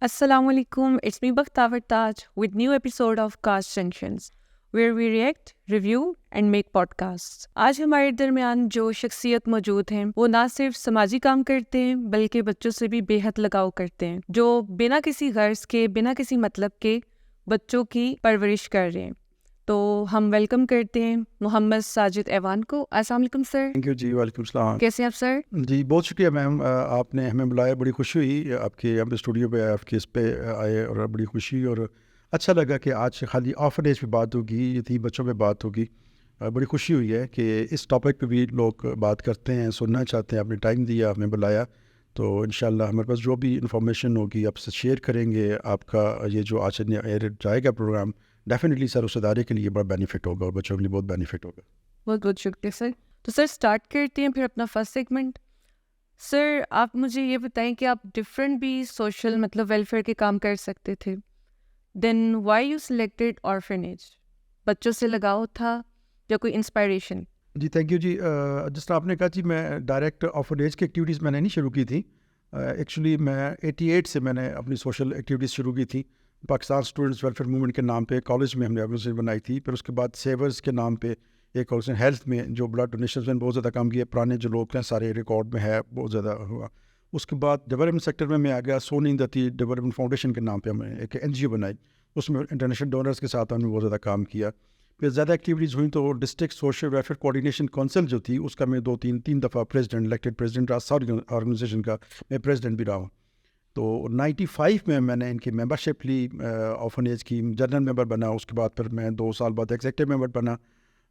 Assalamu alaikum, it's me Bakhtavar Taj with new episode of Cast Junctions where we react, review and make podcasts. آج ہمارے درمیان جو شخصیت موجود ہیں وہ نہ صرف سماجی کام کرتے ہیں بلکہ بچوں سے بھی بے حد لگاؤ کرتے ہیں، جو بنا کسی غرض کے بنا کسی مطلب کے بچوں کی پرورش کر رہے ہیں۔ تو ہم ویلکم کرتے ہیں محمد ساجد ایوان کو۔ السلام علیکم سر۔ تھینک یو جی، وعلیکم السلام۔ کیسے ہیں آپ سر؟ جی بہت شکریہ میم، آپ نے ہمیں بلایا، بڑی خوشی ہوئی آپ کے ہم اسٹوڈیو پہ آپ کے اس پہ آئے اور بڑی خوشی اور اچھا لگا کہ آج خالی آرفنیج پہ بات ہوگی، یتیم بچوں پہ بات ہوگی۔ بڑی خوشی ہوئی ہے کہ اس ٹاپک پہ بھی لوگ بات کرتے ہیں، سننا چاہتے ہیں، آپ نے ٹائم دیا، ہمیں بلایا، تو انشاءاللہ ہمارے پاس جو بھی انفارمیشن ہوگی آپ سے شیئر کریں گے۔ آپ کا یہ جو آج ایئر جائے گا پروگرام، ڈیفینیٹلی سر اس ادارے کے لیے بڑا بینیفٹ ہوگا اور بچوں کے لیے بہت بینیفٹ ہوگا۔ بہت بہت شکریہ سر۔ تو سر اسٹارٹ کرتے ہیں پھر اپنا فرسٹ سیگمنٹ۔ سر آپ مجھے یہ بتائیں کہ آپ ڈفرینٹ بھی سوشل ویلفیئر کے کام کر سکتے تھے، دین وائی یو سلیکٹڈ آرفنیج؟ بچوں سے لگاؤ تھا یا کوئی انسپائریشن؟ جی تھینک یو جی۔ جس طرح آپ نے کہا جی، میں ڈائریکٹ آرفنیج کی ایکٹیویٹیز میں نے نہیں شروع کی تھی۔ ایکچولی میں 88 سے میں نے اپنی سوشل ایکٹیویٹیز شروع کی تھی۔ پاکستان اسٹوڈنٹس ویلفیئر موومنٹ کے نام پہ کالج میں ہم نے آرگنائزیشن بنائی تھی، پھر اس کے بعد سیورز کے نام پہ ایک آرگنائزیشن، ہیلتھ میں جو بلڈ ڈونیشنز میں بہت زیادہ کام کیا، پرانے جو لوگ ہیں سارے ریکارڈ میں ہے، بہت زیادہ ہوا۔ اس کے بعد ڈیولپمنٹ سیکٹر میں آ گیا، سونی دتی ڈیولپمنٹ فاؤنڈیشن کے نام پہ ہم نے ایک این جی او بنائی، اس میں انٹرنیشنل ڈونرز کے ساتھ ہم نے بہت زیادہ کام کیا۔ پھر زیادہ ایکٹیویٹیز ہوئیں تو district social welfare coordination council جو تھی اس کا میں تین دفعہ پریزیڈنٹ الیکٹڈ پریزیڈنٹ رہا، ساری آرگنائزیشن کا میں پریزیڈنٹ بھی رہا ہوں۔ تو 95 میں نے ان کی ممبرشپ لی، آرفنیج کی جنرل ممبر بنا۔ اس کے بعد پھر میں 2 سال بعد ایگزیکٹو ممبر بنا۔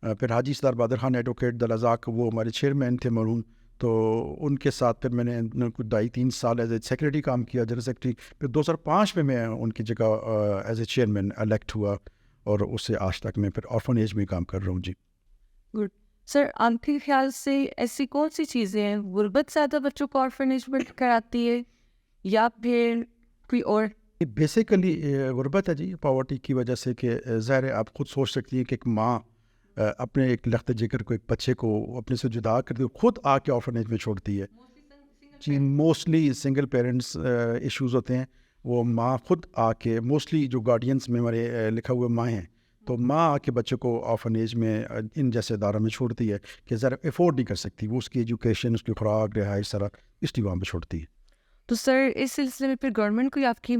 پھر حاجی سردار بہادر خان ایڈوکیٹ دلازاق، وہ ہمارے چیئرمین تھے مرحوم، تو ان کے ساتھ پھر میں نے 2.5-3 سال ایز اے سیکریٹری کام کیا، جنرل سیکریٹری۔ پھر 2005 میں ان کی جگہ ایز اے چیئرمین الیکٹ ہوا، اور اس سے آج تک میں پھر آرفنیج میں کام کر رہا ہوں۔ جی گڈ سر، آپ کے خیال سے ایسی کون سی چیزیں ہیں غربت زیادہ بچوں کو آرفنیج میں کراتی ہے یا پھر کوئی اور؟ بیسیکلی غربت ہے جی، پاورٹی کی وجہ سے، کہ ظاہر ہے آپ خود سوچ سکتی ہیں کہ ایک ماں اپنے ایک لخت جگر کو، ایک بچے کو اپنے سے جدا کر کے خود آ کے آرفنیج میں چھوڑتی ہے۔ جی موسٹلی سنگل پیرنٹس ایشوز ہوتے ہیں، وہ ماں خود آ کے، موسٹلی جو گارڈینس میں ہمارے لکھا ہوا ماں ہیں، تو ماں آ کے بچے کو آرفنیج میں ان جیسے اداروں میں چھوڑتی ہے کہ ذرا افورڈ نہیں کر سکتی وہ، اس کی ایجوکیشن، اس کی خوراک، رہائش، سارا اس لیے وہاں پہ چھوڑتی ہے۔ تو سر اس سلسلے میں پھر گورنمنٹ کوئی آپ کی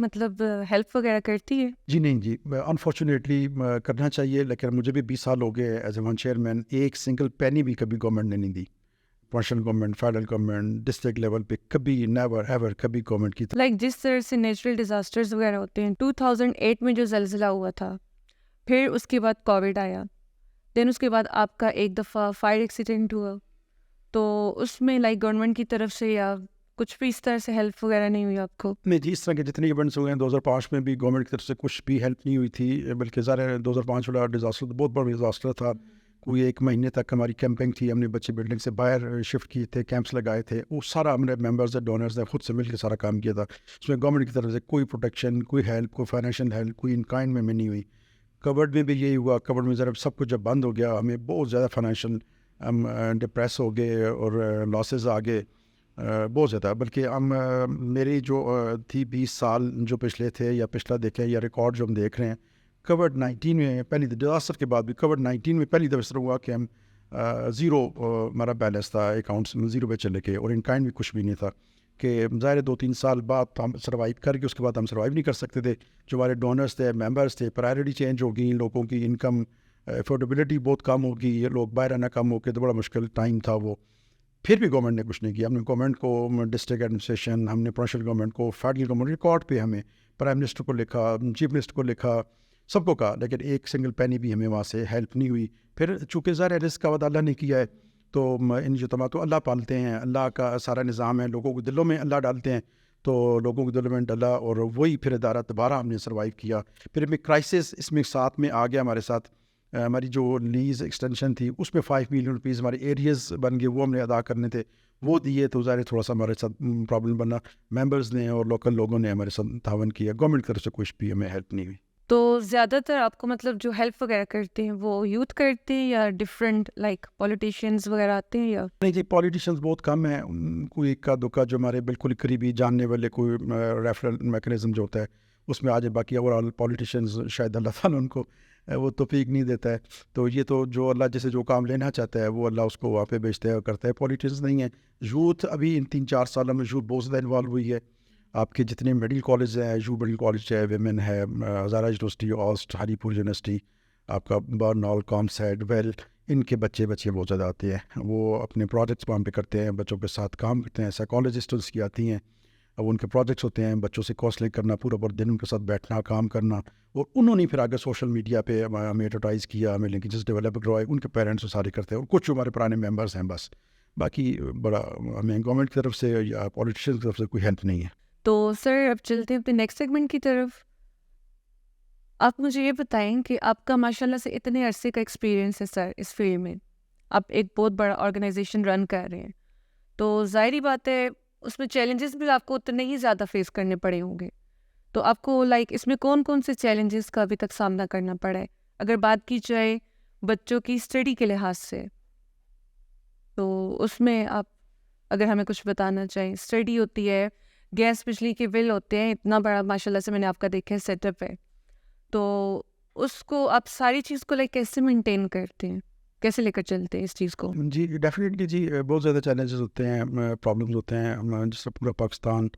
ہیلپ وغیرہ کرتی ہے؟ جی نہیں جی، انفارچونیٹلی کرنا چاہیے، لیکن مجھے بھی 20 سال ہو گئے ایز اے ون چیئرمین، ایک سنگل پینی بھی کبھی گورنمنٹ نے نہیں دی۔ National government, federal government, district level پہ کبھی، نیور ایور کبھی گورنمنٹ کی لائک جس طرح سے نیچرل ڈیزاسٹرز وغیرہ ہوتے ہیں، 2008 میں جو زلزلہ ہوا تھا، پھر اس کے بعد کووڈ آیا، دین اس کے بعد آپ کا ایک دفعہ فائر ایکسیڈنٹ ہوا، تو اس میں لائک گورنمنٹ کی طرف سے یا کچھ بھی اس طرح سے ہیلپ وغیرہ نہیں ہوئی آپ کو؟ نہیں جی، اس طرح کے جتنے ایونٹس ہوئے ہیں 2005 میں بھی گورنمنٹ کی طرف سے کچھ بھی ہیلپ نہیں ہوئی تھی، بلکہ ظاہر 2005 والا ڈیزاسٹر بہت بڑا ڈیزاسٹر تھا۔ کوئی 1 مہینے تک ہماری کیمپنگ تھی، ہم نے بچے بلڈنگ سے باہر شفٹ کیے تھے، کیمپس لگائے تھے، وہ سارا ہم نے ممبرز ڈونرز نے خود سے مل کے سارا کام کیا تھا۔ اس میں گورنمنٹ کی طرف سے کوئی پروٹیکشن، کوئی ہیلپ، کوئی فائنینشیل ہیلپ، کوئی ان کائنڈ میں نہیں ہوئی۔ کووڈ میں بھی یہی ہوا، کووڈ میں ذرا سب کچھ جب بند ہو گیا، ہمیں بہت زیادہ فائنینشیل ہم ڈپریس ہو گئے اور لاسز آ گئے بہت زیادہ، بلکہ ہم میری جو تھی 20 سال جو پچھلے تھے یا پچھلا دیکھیں یا ریکارڈ جو ہم دیکھ رہے ہیں، کووڈ-19 میں پہلی ڈیزاسٹر کے بعد بھی کووڈ-19 میں پہلی دفعہ اس طرح ہوا کہ ہم زیرو ہمارا بیلنس تھا، اکاؤنٹس میں زیرو پہ چلے گئے، اور ان کائنڈ بھی کچھ بھی نہیں تھا، کہ ظاہر 2-3 سال بعد ہم سروائیو کر کے، اس کے بعد ہم سروائیو نہیں کر سکتے تھے۔ جو ہمارے ڈونرز تھے، ممبرس تھے، پرائرٹی چینج ہو گئی، لوگوں کی انکم افورڈیبلٹی بہت کم ہو گئی، لوگ باہر آنا کم ہو گئے، تو بڑا مشکل ٹائم تھا وہ۔ پھر بھی گورنمنٹ نے کچھ نہیں کیا۔ ہم نے گورنمنٹ کو، ڈسٹرکٹ ایڈمنسٹریشن، ہم نے پروونشل گورنمنٹ کو، فیڈرل گورنمنٹ، ریکارڈ پہ ہمیں پرائم منسٹر کو لکھا، چیف منسٹر کو لکھا، سب کو کہا، لیکن ایک سنگل پینی بھی ہمیں وہاں سے ہیلپ نہیں ہوئی۔ پھر چونکہ ظاہر رزق کا وعدہ اللہ نے کیا ہے، تو ان جتما تو اللہ پالتے ہیں، اللہ کا سارا نظام ہے، لوگوں کے دلوں میں اللہ ڈالتے ہیں، تو لوگوں کے دلوں میں ڈالا، اور وہی پھر ادارہ دوبارہ ہم نے سروائیو کیا۔ پھر ہمیں کرائسس اس میں ساتھ میں آ گیا ہمارے ساتھ، ہماری جو لیز ایکسٹینشن تھی اس میں 5 ملین روپیز ہمارے ایریاز بن گئے، وہ ہم نے ادا کرنے تھے، وہ دیے، تو ظاہر تھوڑا سا ہمارے ساتھ پرابلم بنا، ممبرز نے اور لوکل لوگوں نے ہمارے ساتھ تعاون کیا، گورنمنٹ کی طرف سے کچھ بھی ہمیں ہیلپ نہیں ہوئی۔ تو زیادہ تر آپ کو مطلب جو ہیلپ وغیرہ کرتے ہیں وہ یوتھ کرتے ہیں یا ڈفرینٹ لائک پولیٹیشینز وغیرہ آتے ہیں یا؟ نہیں جی، پولیٹیشینز بہت کم ہیں، کوئی اکا دکا جو ہمارے بالکل قریبی جاننے والے کوئی ریفرل میکانزم جو ہوتا ہے اس میں آ جائے، باقی اوور آل پولیٹیشینز شاید اللہ تعالیٰ ان کو وہ توفیق نہیں دیتا ہے. تو یہ تو جو اللہ جسے جو کام لینا چاہتا ہے وہ اللہ اس کو وہاں پہ بھیجتا ہے اور کرتا ہے. پولیٹیشینز نہیں ہیں. یوتھ ابھی ان 3-4 سالوں میں یوتھ بہت زیادہ انوالو ہوئی ہے. آپ کے جتنے میڈیکل کالج ہیں، یو میڈیکل کالج ہے، ویمن ہے، ہزارہ یونیورسٹی، آسٹ، ہری پور یونیورسٹی، آپ کا برنال، کامسیڈ، ویل، ان کے بچے بہت زیادہ آتے ہیں. وہ اپنے پروجیکٹس وہاں پہ کرتے ہیں، بچوں کے ساتھ کام کرتے ہیں. سائیکالوجسٹ اس کی آتی ہیں، اب ان کے پروجیکٹس ہوتے ہیں، بچوں سے کونسلنگ کرنا، پورا دن ان کے ساتھ بیٹھنا، کام کرنا. اور انہوں نے پھر آگے سوشل میڈیا پہ ہمیں ایڈورٹائز کیا، ہمیں لنکیجز ڈیولپ کروائے. ان کے پیرنٹس سارے کرتے ہیں، اور کچھ ہمارے پرانے ممبرس ہیں بس. باقی بڑا ہمیں گورنمنٹ کی طرف سے یا پولیٹیشین کی طرف سے کوئی ہیلپ نہیں ہے. تو سر اب چلتے ہیں اپنے نیکسٹ سیگمنٹ کی طرف. آپ مجھے یہ بتائیں کہ آپ کا ماشاء اللہ سے اتنے عرصے کا ایکسپیرینس ہے سر اس فیلڈ میں، آپ ایک بہت بڑا آرگنائزیشن رن کر رہے ہیں، تو ظاہری بات ہے اس میں چیلنجز بھی آپ کو اتنے ہی زیادہ فیس کرنے پڑے ہوں گے. تو آپ کو لائک اس میں کون کون سے چیلنجز کا ابھی تک سامنا کرنا پڑا ہے؟ اگر بات کی جائے بچوں کی اسٹڈی کے لحاظ سے تو اس میں آپ اگر ہمیں کچھ بتانا چاہیں. اسٹڈی ہوتی ہے، گیس بجلی کے بل ہوتے ہیں، اتنا بڑا ماشاء اللہ سے میں نے آپ کا دیکھا ہے سیٹ اپ ہے، تو اس کو آپ ساری چیز کو لائک کیسے مینٹین کرتے ہیں، کیسے لے کر چلتے ہیں اس چیز کو؟ جی ڈیفینیٹلی جی، بہت زیادہ چیلنجز ہوتے ہیں، پرابلمز ہوتے ہیں. جس سے پورا پاکستان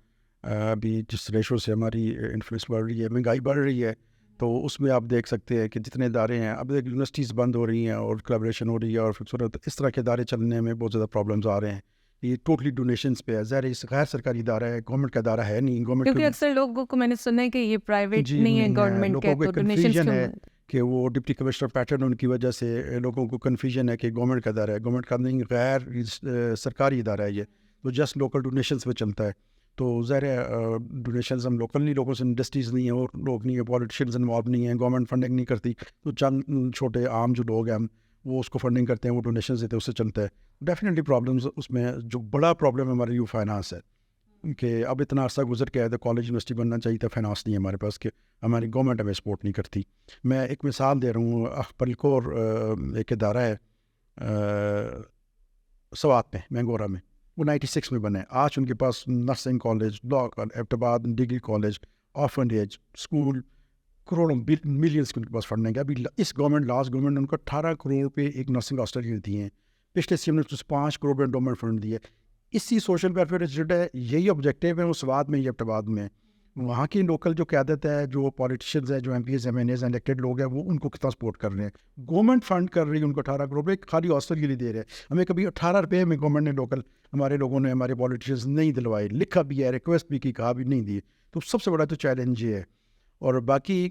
ابھی جس ریشو سے ہماری انفلوئنس بڑھ رہی ہے، مہنگائی بڑھ رہی ہے، تو اس میں آپ دیکھ سکتے ہیں کہ جتنے ادارے ہیں، اب یونیورسٹیز بند ہو رہی ہیں اور کلیبریشن ہو رہی ہے، اور پھر اس طرح کے ادارے چلنے میں بہت زیادہ پرابلمز آ رہے ہیں. یہ ٹوٹلی ڈونیشنس پہ ہے. ظاہر ہے غیر سرکاری ادارہ ہے، گورنمنٹ کا ادارہ ہے نہیں. گورنمنٹ کیونکہ اکثر لوگوں کو میں نے سنا ہے کہ یہ پرائیویٹ جی نہیں ہے، گورنمنٹ کا لوگوں ہے، کو تو ڈونیشنز کنفیوژن کیوں ہے ملتے؟ کہ وہ ڈپٹی کمشنر پیٹرن ان کی وجہ سے لوگوں کو کنفیوژن ہے کہ گورنمنٹ کا ادارہ ہے. گورنمنٹ کا نہیں، غیر سرکاری ادارہ ہے یہ، تو جسٹ لوکل ڈونیشنس پہ چلتا ہے. تو ظاہر ہے ڈونیشنز ہم لوکل نہیں، لوگوں سے انڈسٹریز نہیں ہیں اور لوگ نہیں ہیں، پولیٹیشینز انوالو نہیں ہیں، گورنمنٹ فنڈنگ نہیں کرتی، تو چند چھوٹے عام جو لوگ ہیں ہم وہ اس کو فنڈنگ کرتے ہیں، وہ ڈونیشنز دیتے ہیں، اس سے چلتا ہے. ڈیفینیٹلی پرابلمز اس میں جو بڑا پرابلم ہے ہمارے یو فائنانس ہے کہ اب اتنا عرصہ گزر کے آیا تھا، کالج یونیورسٹی بننا چاہیے تھا، فائنانس نہیں ہے ہمارے پاس کہ ہماری گورنمنٹ ہمیں سپورٹ نہیں کرتی. میں ایک مثال دے رہا ہوں، پلکور ایک ادارہ ہے سوات میں، مینگورا میں، وہ 96 میں بنے. آج ان کے پاس nursing college, law college, Abbottabad degree college, orphanage school, کروڑوں ملینس کے ان کے پاس فنڈنگ ہے. ابھی اس گورنمنٹ، لاسٹ گورنمنٹ نے ان کو 18 کروڑ پہ ایک نرسنگ ہاسٹل دیے ہیں. پچھلے سی نے 5 کروڑ پہ انڈومنٹ فنڈ دیے. اسی سوشل ویلفیئر انسٹیٹیوٹ ہے، یہی آبجیکٹیو ہے وہ سوات میں، یہ ایبٹ آباد میں. وہاں کی لوکل جو قیادت ہے، جو پولیٹیشینز ہیں، جو MPs, MNAs, elected لوگ ہیں، وہ ان کو کتنا سپورٹ کر رہے ہیں. گورنمنٹ فنڈ کر رہی ہے ان کو 18 کروڑ روپے خالی ہاسٹل کے لیے دے رہے ہیں. ہمیں کبھی 18 روپے میں گورنمنٹ نے لوکل ہمارے لوگوں نے، ہمارے پولیٹیشینز نہیں دلوائے. لکھا بھی ہے، ریکویسٹ بھی کی، کہا بھی نہیں دیے. تو سب سے بڑا تو چیلنج یہ ہے. اور باقی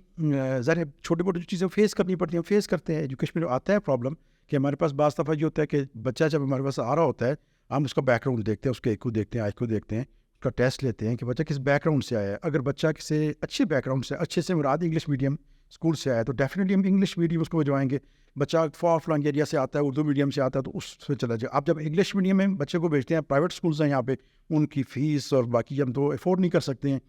ظاہر چھوٹی موٹی چیزیں فیس کرنی پڑتی ہیں، فیس کرتے ہیں. ایجوکیشن میں آتا ہے پرابلم کہ ہمارے پاس بعض دفعہ یہ ہوتا ہے کہ بچہ جب ہمارے پاس آ رہا ہوتا ہے، ہم اس کا بیک گراؤنڈ دیکھتے ہیں، اس کے ایک کو دیکھتے ہیں، آئی کو دیکھتے ہیں، اس کا ٹیسٹ لیتے ہیں کہ بچہ کس بیک گراؤنڈ سے آیا ہے. اگر بچہ کسی اچھے بیک گراؤنڈ سے، اچھے سے مراد انگلش میڈیم اسکول سے آیا ہے، تو ڈیفینیٹلی ہم انگلش میڈیم اس کو بھجوائیں گے. بچہ فار فلانگ ایریا سے آتا ہے، اردو میڈیم سے آتا ہے، تو اس سے چلا جائے. آپ جب انگلش میڈیم میں بچے کو بھیجتے ہیں، پرائیویٹ اسکولس ہیں یہاں پہ، ان کی فیس اور باقی ہم تو افورڈ نہیں کر سکتے ہیں،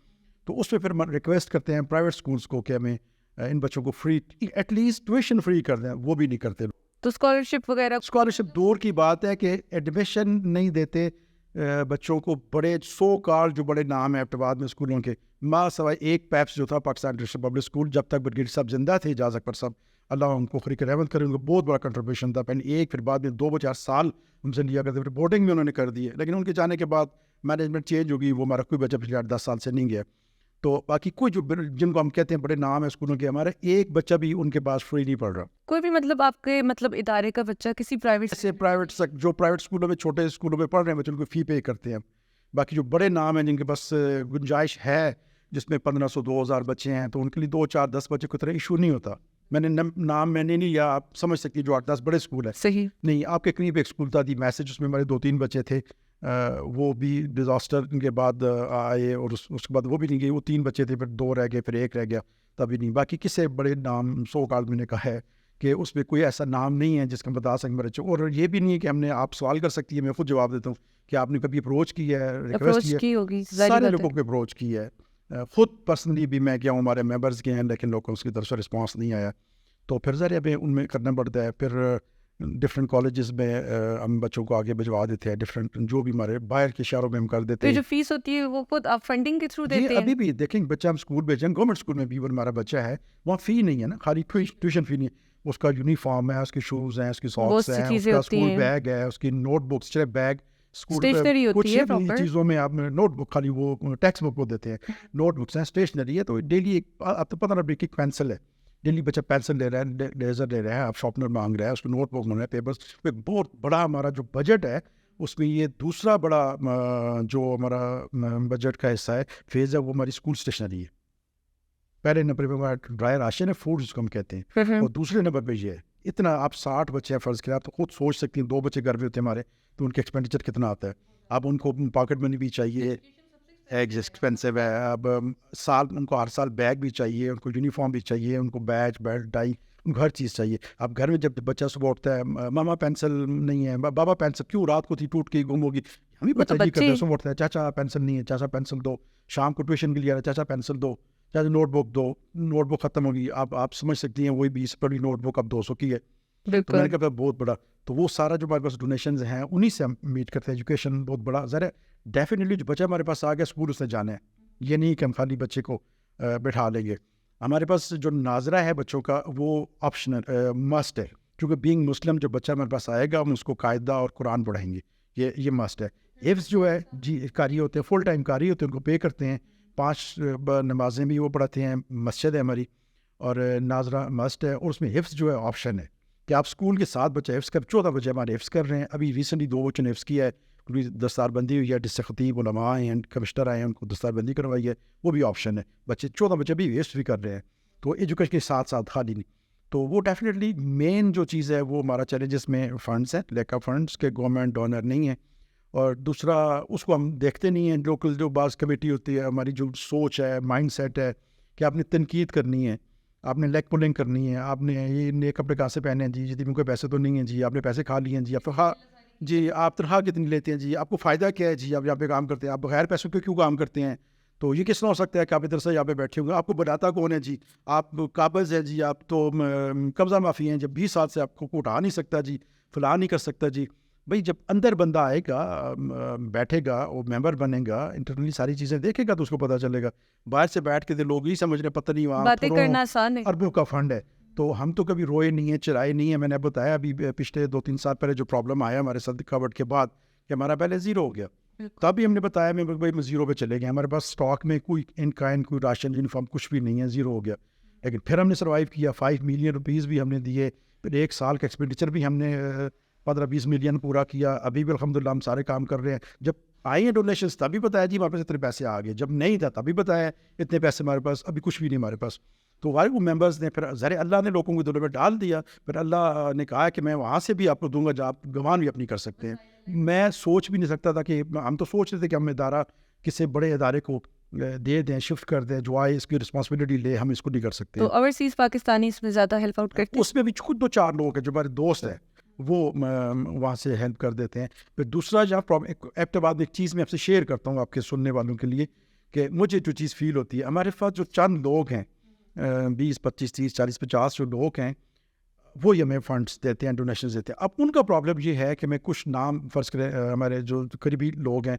تو اس پہ پھر ریکویسٹ کرتے ہیں پرائیویٹ اسکولس کو کہ ہمیں ان بچوں کو free, at least tuition free کر دیں. وہ بھی نہیں کرتے. تو اسکالرشپ وغیرہ؟ اسکالرشپ دور کی بات ہے کہ ایڈمیشن نہیں دیتے بچوں کو. بڑے 100 کال جو بڑے نام ہیں ایبٹ آباد میں اسکولوں کے، ماں سوائے ایک پیپس جو تھا پاکستان انٹرنیشنل پبلک اسکول، جب تک برگیڈ صاحب زندہ تھے، اجاز اکبر صاحب، اللہ ان کو خریق رحمت کرے، ان کو بہت بڑا کنٹریبیوشن تھا. پہلے ایک، پھر بعد میں 2-4 سال ہم سے لیا کرتے، پھر بورڈنگ میں انہوں نے کر دی ہے. لیکن ان کے جانے کے بعد مینجمنٹ چینج ہوگی، وہ ہمارا کوئی بچہ پچھلے 8-10 سال سے نہیں گیا. تو باقی کوئی جو جن کو ہم کہتے ہیں بڑے نام ہیں اسکولوں کے، ہمارے ایک بچہ بھی ان کے پاس فری نہیں پڑھ رہا. کوئی بھی مطلب آپ کے مطلب ادارے کا بچہ کسی پرائیویٹ ایسے پرائیویٹ جو پرائیویٹ اسکولوں میں، چھوٹے اسکولوں میں پڑھ رہے ہیں بچے، ان کو فی پے کرتے ہیں. باقی جو بڑے نام ہیں جن کے پاس گنجائش ہے، جس میں 1500-2000 بچے ہیں، تو ان کے لیے 2-4-10 بچے کو طرح ایشو نہیں ہوتا. میں نے نام میں نے نہیں لیا، آپ سمجھ سکتی جو 8-10 بڑے اسکول ہیں. صحیح نہیں، آپ کے قریب ایک اسکول تھا دی میسج، اس میں ہمارے 2-3 بچے تھے، وہ بھی ڈیزاسٹر کے بعد آئے، اور اس کے بعد وہ بھی نہیں گئے. وہ 3 بچے تھے، پھر 2 رہ گئے، پھر 1 رہ گیا، تبھی نہیں. باقی کسے بڑے نام 100 کال میں نے کہا ہے کہ اس میں کوئی ایسا نام نہیں ہے جس کا بتا سکیں بچے. اور یہ بھی نہیں ہے کہ ہم نے، آپ سوال کر سکتی ہے، میں خود جواب دیتا ہوں کہ آپ نے کبھی اپروچ کی ہے، ریکویسٹ کی ہے؟ کی ہوگی، سارے لوگوں کو اپروچ کی ہے. خود پرسنلی بھی میں گیا ہوں, ہمارے ممبرز گئے ہیں, لیکن لوگوں اس کی طرف سے رسپانس نہیں آیا. تو پھر ذرا ابھی ان میں کرنا پڑتا ہے. پھر ڈفرینٹ کالجز میں ہم بچوں کو آگے بھجوا دیتے ہیں, ڈفرینٹ جو بھی ہمارے باہر کے شہروں میں ہم کر دیتے تو ہیں. جو فیس ہوتی ہے وہ خود آپ فنڈنگ کے تھرو جی دیتے ہیں؟ ابھی بھی دیکھیں بچہ ہم اسکول بھیجیں, گورنمنٹ اسکول میں بھی ہمارا بچہ ہے, وہاں فی نہیں ہے نا, خالی ٹیوشن فی نہیں ہے, اس کا یونیفارم ہے, اس کے شوز ہیں, اس کی بہت ساکس سی ہیں, اس چیزیں کا ہوتی اسکول ہیں, بیگ ہے, اس کی نوٹ بکس, چلے بیگ اسکول اسٹیشنری ہوتی کچھ ہے ہی پراپر چیزوں میں آپ نوٹ بک, خالی وہ ٹیکسٹ بک وہ دیتے ہیں, نوٹ بکس ہیں, اسٹیشنری ہے. تو ڈیلی ایک آپ تو پتہ نہ ایک پینسل ہے, ڈیلی بچہ پینسل لے رہا ہے, لیزر لے رہا ہے, آپ شارپنر مانگ رہا ہے, اس کو نوٹ بک مانگ رہا ہے, پیپرس. ایک بہت بڑا ہمارا جو بجٹ ہے اس میں یہ دوسرا بڑا جو ہمارا بجٹ کا حصہ ہے فیز ہے, وہ ہماری اسکول اسٹیشنری ہے. پہلے نمبر پہ ہمارا ڈرائی راشن ہے, فوڈ جس کو ہم کہتے ہیں, اور دوسرے نمبر پہ یہ ہے. اتنا آپ 60 بچے ہیں فرض کریں, آپ تو خود سوچ سکتی ہیں 2 بچے گھر میں ہوتے ہیں ہمارے, تو ان کے ایکسپینڈیچر کتنا آتا ہے. اب ان کو پاکٹ منی بھی چاہیے, ایکسپینسو ہے. اب ان کو ہر سال بیگ بھی چاہیے, ان کو یونیفارم بھی چاہیے, ان کو بیچ بیلٹ ڈائی, ان کو ہر چیز چاہیے. اب گھر میں جب بچہ صبح اٹھتا ہے, ماما پینسل نہیں ہے, بابا پینسل کیوں, رات کو تھی ٹوٹ کے گم ہوگی, ہم ہی بچہ جی کرتا ہے, صبح اٹھتا ہے چاچا پینسل نہیں ہے, چاچا پینسل دو. شام کو ٹیوشن کے لیے آ رہا ہے, چاچا پینسل دو, چاچا نوٹ بک دو, نوٹ بک ختم ہوگی. آپ سمجھ سکتی ہیں وہی 20 روپے نوٹ بک اب 200 کی ہے. تو میں نے کہا بہت بڑا, تو وہ سارا جو ہمارے پاس ڈونیشنز ہیں انہیں سے ہم میٹ کرتے ہیں. ایجوکیشن بہت بڑا ذرا ڈیفینیٹلی جو بچہ ہمارے پاس آ گیا اسکول اس نے جانا ہے, یہ نہیں کہ ہم خالی بچے کو بٹھا لیں گے. ہمارے پاس جو ناظرہ ہے بچوں کا وہ آپشنل مسٹ ہے, کیونکہ بینگ مسلم جو بچہ ہمارے پاس آئے گا ہم اس کو قاعدہ اور قرآن پڑھائیں گے, یہ مسٹ ہے. حفظ جو ہے جی قاری ہوتے ہیں, فل ٹائم قاری ہوتے ہیں, ان کو پے کرتے ہیں, 5 نمازیں بھی وہ پڑھاتے ہیں, مسجد ہے ہماری, اور ناظرہ مسٹ ہے. اور اس میں حفظ جو ہے آپشن ہے کہ آپ اسکول کے 7 بچے حفظ کر, 14 بچے ہمارے حفظ کر رہے ہیں. ابھی ریسنٹلی 2 بچوں نے حفظ کیا ہے, دستار بندی ہوئی ہے, جس سے خطیب علماء آئے ہیں, کمشنر آئے ہیں, ان کو دستار بندی کروائی ہے, وہ بھی آپشن ہے. بچے 14 بچے بھی حفظ بھی کر رہے ہیں, تو ایجوکیشن کے ساتھ ساتھ خالی نہیں. تو وہ ڈیفینیٹلی مین جو چیز ہے وہ ہمارا چیلنجز میں فنڈس ہیں, لیک آف فنڈس کے گورنمنٹ ڈونر نہیں ہیں. اور دوسرا اس کو ہم دیکھتے نہیں ہیں. لوکل جو بعض کمیٹی ہوتی ہے, ہماری جو سوچ ہے, مائنڈ سیٹ ہے کہ آپ نے تنقید کرنی ہے, آپ نے لیگ پولنگ کرنی ہے, آپ نے یہ نئے کپڑے کہاں سے پہنے ہیں جی, جی کوئی پیسے تو نہیں ہیں جی, آپ نے پیسے کھا لیے ہیں جی, آپ تو جی آپ تنخواہ کتنی لیتے ہیں جی, آپ کو فائدہ کیا ہے جی, آپ یہاں پہ کام کرتے ہیں, آپ بغیر پیسوں کے کیوں کام کرتے ہیں. تو یہ کس طرح ہو سکتا ہے کہ آپ ادھر سے یہاں پہ بیٹھے ہوئے, آپ کو بناتا کون ہے جی, آپ قابض ہے جی, آپ تو قبضہ معافی ہیں, جب 20 سال سے آپ کو اٹھا نہیں سکتا جی, فلاں نہیں کر سکتا جی. بھائی جب اندر بندہ آئے گا, بیٹھے گا, وہ ممبر بنے گا, انٹرنلی ساری چیزیں دیکھے گا, تو اس کو پتہ چلے گا. باہر سے بیٹھ کے لوگ ہی سمجھ رہے پتہ نہیں وہاں باتیں کرنا آسان ہے, اربوں کا فنڈ ہے. تو ہم تو کبھی روئے نہیں ہیں, چرائے نہیں ہیں. میں نے بتایا ابھی پچھلے 2-3 سال پہلے جو پرابلم آیا ہمارے ساتھ کووڈ کے بعد کہ ہمارا پہلے زیرو ہو گیا, تب ہم نے بتایا میں بھائی زیرو پہ چلے گئے, ہمارے پاس اسٹاک میں کوئی ان کائن کوئی راشن یونیفارم کچھ بھی نہیں ہے, زیرو ہو گیا. لیکن پھر ہم نے سروائیو کیا, 5 ملین روپیز بھی ہم نے دیے, پھر 1 سال کا ایکسپینڈیچر بھی ہم نے 15-20 ملین پورا کیا. ابھی بھی الحمدللہ ہم سارے کام کر رہے ہیں. جب آئی ہیں ڈونیشنس تبھی بتایا جی ہمارے پاس اتنے پیسے آ گئے, جب نہیں تھا تبھی بتایا اتنے پیسے ہمارے پاس, ابھی کچھ بھی نہیں ہمارے پاس. تو وہ ممبرز نے پھر ذرا اللہ نے لوگوں کو دلوں میں ڈال دیا, پھر اللہ نے کہا کہ میں وہاں سے بھی آپ کو دوں گا جب آپ گمان بھی اپنی کر سکتے ہیں. میں سوچ بھی نہیں سکتا تھا کہ ہم تو سوچ رہے تھے کہ ہم ادارہ کسی بڑے ادارے کو دے دیں, شفٹ کر دیں, جو آئے اس کی رسپانسبلٹی لے, ہم اس کو نہیں کر سکتے. تو اوورسیز پاکستانی اس میں زیادہ ہیلپ آؤٹ کرتے ہیں, اس میں بھی خود 2-4 لوگ ہیں جو ہمارے دوست ہیں, وہ وہاں سے ہیلپ کر دیتے ہیں. پھر دوسرا جہاں ایپٹ بعد ایک چیز میں آپ سے شیئر کرتا ہوں آپ کے سننے والوں کے لیے, کہ مجھے جو چیز فیل ہوتی ہے, ہمارے پاس جو چند لوگ ہیں 20, 25, 30, 40, 50 جو لوگ ہیں, وہ یہ ہمیں فنڈس دیتے ہیں, ڈونیشنز دیتے ہیں. اب ان کا پرابلم یہ ہے کہ میں کچھ نام فرض کریں, ہمارے جو قریبی لوگ ہیں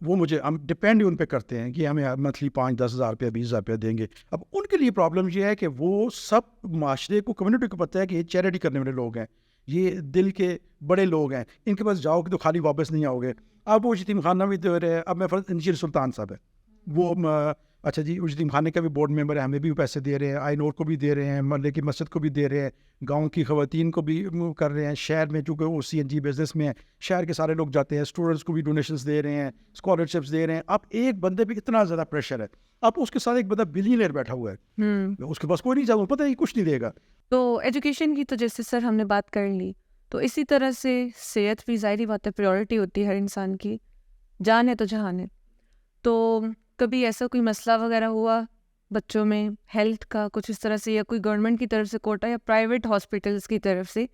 وہ مجھے ہم ڈپینڈ ان پہ کرتے ہیں کہ ہمیں منتھلی 5-10 ہزار روپیہ 20 ہزار روپیہ دیں گے. اب ان کے لیے پرابلم یہ ہے کہ وہ سب معاشرے کو, کمیونٹی کو پتہ ہے کہ یہ چیریٹی کرنے والے لوگ ہیں, یہ دل کے بڑے لوگ ہیں, ان کے پاس جاؤ گے تو خالی واپس نہیں آؤ گے. اب وہ یتیم خانہ بھی دے رہے ہیں. اب میں فرض انجیر سلطان صاحب ہے, وہ اچھا جی یتیم خانے کا بھی بورڈ ممبر ہے, ہمیں بھی پیسے دے رہے ہیں, آئی نور کو بھی دے رہے ہیں, محلے کی مسجد کو بھی دے رہے ہیں, گاؤں کی خواتین کو بھی کر رہے ہیں, شہر میں چونکہ وہ CNG بزنس میں ہے, شہر کے سارے لوگ جاتے ہیں, اسٹوڈنٹس کو بھی ڈونیشنس دے رہے ہیں, اسکالرشپس دے رہے ہیں. اب ایک بندے پہ اتنا زیادہ پریشر ہے, اب اس کے ساتھ ایک بندہ بلینئر بیٹھا ہوا ہے, اس کے پاس کوئی نہیں جاتا, پتہ ہی کچھ نہیں دے گا. تو ایجوکیشن کی تو جیسے سر ہم نے بات کر لی, تو اسی طرح سے صحت بھی ظاہری بات ہے پریورٹی ہوتی ہے ہر انسان کی, جان ہے تو جہان ہے. تو کبھی ایسا کوئی مسئلہ وغیرہ ہوا بچوں میں ہیلتھ کا کچھ اس طرح سے, یا کوئی گورنمنٹ کی طرف سے کوٹا یا پرائیویٹ ہاسپٹلس کی طرف سے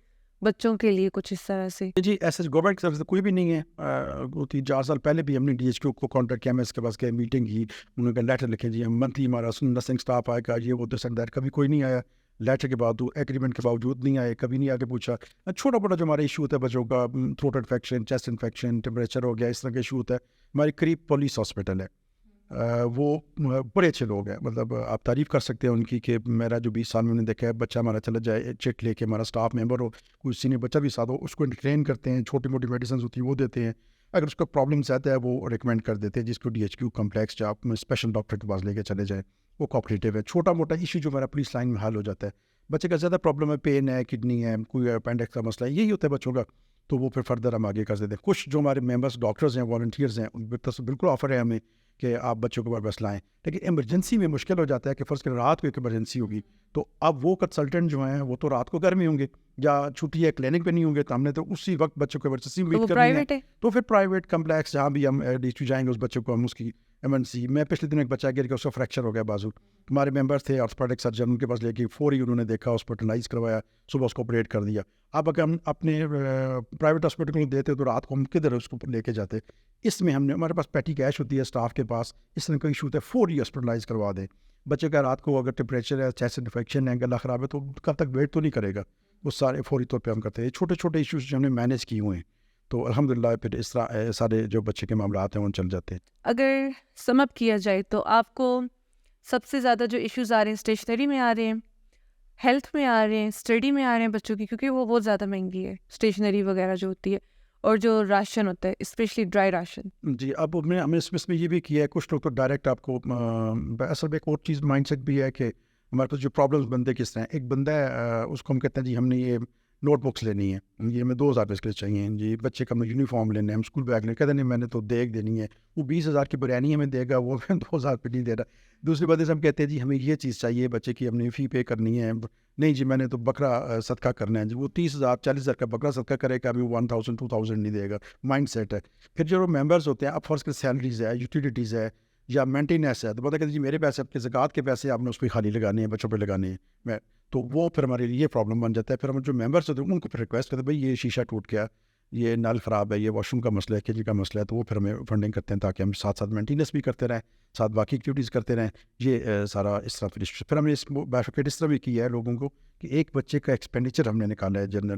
بچوں کے لیے کچھ اس طرح سے؟ جی ایسے گورنمنٹ کی طرف سے کوئی بھی نہیں ہے. 3-4 سال پہلے بھی ہم نے DHQ کو کانٹیکٹ کیا, میں اس کے پاس گئے, میٹنگ کی, انہوں نے لیٹر لکھے جی ہم منتھلی ہمارا نرسنگ اسٹاف آئے گا, یہ وہ دس اینڈ دیٹ, کبھی کوئی نہیں آیا. لیٹر کے بعد ایگریمنٹ کے باوجود نہیں آئے, کبھی نہیں آ کے پوچھا. چھوٹا موٹا جو ہمارا ایشو ہوتا ہے بچوں کا, throat infection, chest infection, temperature ہو گیا, اس طرح کا ایشو ہوتا ہے. ہماری قریب پولیس ہاسپٹل ہے, وہ بڑے اچھے لوگ ہیں, مطلب آپ تعریف کر سکتے ہیں ان کی کہ میرا جو 20 سال میں انہوں نے دیکھا ہے بچہ ہمارا چلا جائے چٹ لے کے, ہمارا اسٹاف ممبر ہو, کوئی سینئر بچہ بھی ساتھ ہو, اس کو ٹرین کرتے ہیں, چھوٹی موٹی میڈیسنز ہوتی ہیں وہ دیتے ہیں, اگر اس کا پرابلمس آتا ہے وہ ریکمینڈ کر دیتے ہیں جس کو DHQ کمپلیکس جا آپ اسپیشل ڈاکٹر کے پاس لے کے چلے جائیں, وہ کوآپریٹیو ہے. چھوٹا موٹا ایشو جو ہمارا پولیس لائن میں حل ہو جاتا ہے. بچے کا زیادہ پرابلم ہے, پین ہے, کڈنی ہے, کوئی اپینڈکس کا مسئلہ ہے, یہی ہوتا ہے بچوں کا, تو وہ پھر فردر ہم آگے کر دیتے ہیں. کچھ جو ہمارے ممبرس ڈاکٹرز ہیں, والنٹیئرز ہیں, ان پہ بالکل آفر ہے ہمیں کہ آپ بچوں کو بس لائیں, لیکن ایمرجنسی میں مشکل ہو جاتا ہے کہ فرض کریں رات کو ایک ایمرجنسی ہوگی, تو اب وہ کنسلٹنٹ جو ہیں وہ تو رات کو گھر میں ہوں گے یا چھٹی ہے, کلینک پہ نہیں ہوں گے, تو ہم نے تو اسی وقت بچوں کو ایمرجنسی میں میٹ کرنی ہے. تو پھر پرائیویٹ کمپلیکس جہاں بھی ہم DHQ جائیں گے اس بچوں کو ہم اس کی ایمرجنسی. میں پچھلے دن ایک بچہ گر کے اس کا فریکچر ہو گیا بازو, ہمارے ممبر تھے آرتھوپیڈک سرجن, ان کے پاس لے کے فوری انہوں نے دیکھا, ہاسپٹلائز کروایا, صبح اس کو آپریٹ کر دیا. اب اگر ہم اپنے پرائیویٹ ہاسپٹل کو دیتے تو رات کو ہم کدھر اس کو لے کے جاتے. اس میں ہم نے, ہمارے پاس پیٹی کیش ہوتی ہے اسٹاف کے پاس, اس طرح کا ایشو ہوتا ہے فوری ہاسپٹلائز کروا دیں. بچے کا رات کو اگر ٹمپریچر ہے, چیسٹ انفیکشن ہے, گلا خراب ہے, تو کب تک ویٹ تو نہیں کرے گا, وہ سارے فوری طور پہ ہم کرتے ہیں. چھوٹے چھوٹے ایشوز جو ہم نے مینیج کیے ہوئے ہیں, تو الحمدللہ پھر اس طرح سارے جو بچے کے معاملات ہیں وہ چل جاتے ہیں. اگر سم اپ کیا جائے تو آپ کو سب سے زیادہ جو ایشوز آ رہے ہیں اسٹیشنری میں آ رہے ہیں, ہیلتھ میں آ رہے ہیں, اسٹڈی میں آ رہے ہیں بچوں کی, کیونکہ وہ بہت زیادہ مہنگی ہے اسٹیشنری وغیرہ جو ہوتی ہے, اور جو راشن ہوتا ہے اسپیشلی ڈرائی راشن. جی اب ہم نے اس میں یہ بھی کیا ہے, کچھ لوگ تو ڈائریکٹ آپ کو, اصل میں ایک اور چیز مائنڈ سیٹ بھی ہے کہ ہمارے پاس جو پرابلمس بنتے کس طرح. ایک بندہ ہے اس کو ہم کہتے ہیں جی ہم نے یہ نوٹ بکس لینی ہے, یہ ہمیں 2000 اس کے لیے چاہیے, جی بچے کا ہمیں یونیفارم لینا ہے, ہم اسکول بیگ لینا, کہتے نہیں میں نے تو دیکھ دینی ہے, وہ 20,000 کی بریانی ہمیں دے گا, وہ 2000 پہ نہیں دے رہا. دوسری بندے سے ہم کہتے ہیں جی ہمیں یہ چیز چاہیے بچے کی, ہم نے فی پے کرنی ہے, نہیں جی میں نے تو بکرا صدقہ کرنا ہے, جی وہ 30,000 40,000 کا بکرا صدقہ کرے گا, ابھی 1000 2000 نہیں دے گا. مائنڈ سیٹ ہے. پھر جو ممبرس ہوتے ہیں, اب فرض کر سیلریز ہے, یوٹیلیٹیز ہے یا مینٹیننس ہے, تو پتہ کہتے جی میرے پیسے اپنے زکوٰۃ کے پیسے آپ نے اس پہ خالی لگانے ہیں, بچوں پہ لگانے ہیں, تو وہ پھر ہمارے لیے پرابلم بن جاتا ہے. پھر ہم جو ممبرس ہوتے ہیں ان کو پھر ریکویسٹ کرتے ہیں بھائی یہ شیشہ ٹوٹ گیا, یہ نل خراب ہے, یہ واش روم کا مسئلہ ہے, کچن کا مسئلہ ہے, تو وہ پھر ہمیں فنڈنگ کرتے ہیں تاکہ ہم ساتھ ساتھ مینٹیننس بھی کرتے رہیں, ساتھ باقی ایکٹیویٹیز کرتے رہیں. یہ سارا اس طرح پھر ہم نے اس بیفیکیٹ اس طرح بھی کیا ہے لوگوں کو کہ ایک بچے کا ایکسپینڈیچر ہم نے نکالا ہے جنرل,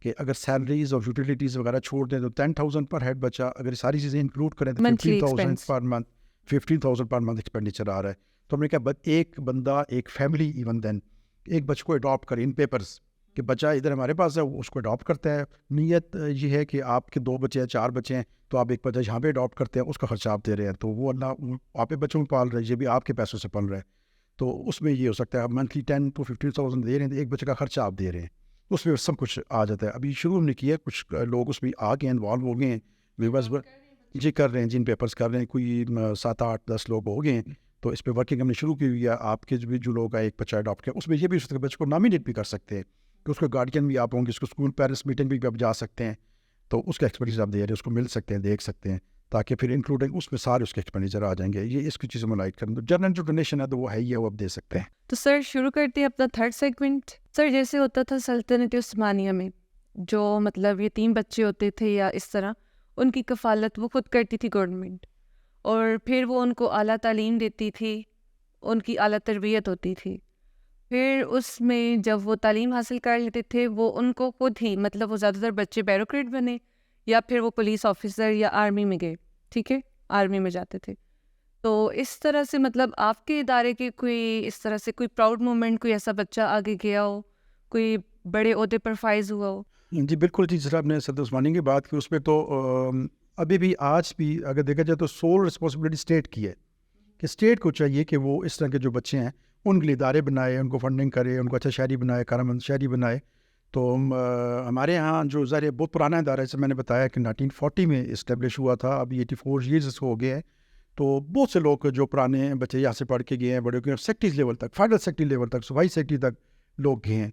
کہ اگر سیلریز اور یوٹیلیٹیز وغیرہ چھوڑ دیں تو 10,000 پر ہیڈ بچہ, اگر ساری چیزیں انکلوڈ کریں تو 15,000 per month, 15,000 per month expenditure آ رہا ہے. تو ہم نے کہا ایک بندہ, ایک فیملی ایون دین ایک بچے کو اڈاپٹ کرے ان پیپرز کہ بچہ ادھر ہمارے پاس ہے, وہ اس کو اڈاپٹ کرتا ہے. نیت یہ ہے کہ آپ کے 2 بچے ہیں 4 بچے ہیں, تو آپ ایک بچہ یہاں پہ اڈاپٹ کرتے ہیں, اس کا خرچہ آپ دے رہے ہیں, تو وہ اللہ آپ بچوں کو پال رہے ہیں, یہ بھی آپ کے پیسوں سے پل رہا ہے. تو اس میں یہ ہو سکتا ہے آپ منتھلی 10 to 15,000 دے رہے ہیں, تو ایک بچے کا خرچہ آپ دے رہے ہیں, اس میں سب کچھ آ جاتا ہے. ابھی شروع ہم نے کیا ہے, کچھ لوگ اس میں آ کے انوالو ہو گئے ہیں, بس جی کر رہے ہیں, جن پیپرز کر رہے ہیں, کوئی 7 8 10 لوگ ہو گئے ہیں, تو اس پہ ورکنگ ہم نے شروع کی ہوئی ہے. آپ کے جو لوگ ہیں ایک بچہ اڈاپٹ کیا, اس میں یہ بھی ہو سکتا ہے بچے کو نامینیٹ بھی کر سکتے ہیں, کہ اس کو گارڈین بھی آپ ہوں گے, اس کو اسکول پیرنٹس میٹنگ بھی آپ جا سکتے ہیں, تو اس کا ایکسپینڈیچر آپ دے رہے ہیں, اس کو مل سکتے ہیں, دیکھ سکتے ہیں, تاکہ پھر انکلوڈنگ اس میں سارے اس کے ایکسپینڈیچر آ جائیں گے. یہ اس کی چیزوں میں لائٹ کریں, تو جنرل جو ڈونیشن ہے تو وہ ہے ہی ہے, وہ آپ دے سکتے ہیں. تو سر شروع کرتے ہیں اپنا 3rd سیگمنٹ. سر جیسے ہوتا تھا سلطنت عثمانیہ میں, جو مطلب یتیم بچے ہوتے تھے یا اس طرح, ان کی کفالت وہ خود کرتی تھی گورنمنٹ, اور پھر وہ ان کو اعلیٰ تعلیم دیتی تھی, ان کی اعلیٰ تربیت ہوتی تھی. پھر اس میں جب وہ تعلیم حاصل کر لیتے تھے, وہ ان کو خود ہی مطلب وہ زیادہ تر بچے بیوروکریٹ بنے, یا پھر وہ پولیس آفیسر یا آرمی میں گئے, ٹھیک ہے, آرمی میں جاتے تھے. تو اس طرح سے مطلب آپ کے ادارے کے کوئی اس طرح سے کوئی پراؤڈ مومنٹ, کوئی ایسا بچہ آگے گیا ہو, کوئی بڑے عہدے پر فائز ہوا ہو؟ جی بالکل, جی جس آپ نے سلطنت عثمانیہ کی بات کی, اس میں تو ابھی بھی آج بھی اگر دیکھا جائے تو سول رسپانسبلٹی اسٹیٹ کی ہے, کہ اسٹیٹ کو چاہیے کہ وہ اس طرح کے جو بچے ہیں ان کے لیے ادارے بنائے, ان کو فنڈنگ کرے, ان کو اچھا شہری بنائے, کارآمد شہری بنائے. تو ہمارے یہاں جو ظاہر بہت پرانا ادارہ ہے, جیسے میں نے بتایا کہ 1940 میں اسٹیبلش ہوا تھا, ابھی 84 ایئرز اس کو ہو گئے ہیں. تو بہت سے لوگ جو پرانے بچے یہاں سے پڑھ کے گئے ہیں, بڑے ہو گئے, سیکٹریز لیول تک, فیڈرل سیکٹری لیول تک, صوبائی سیکٹری تک لوگ گئے ہیں.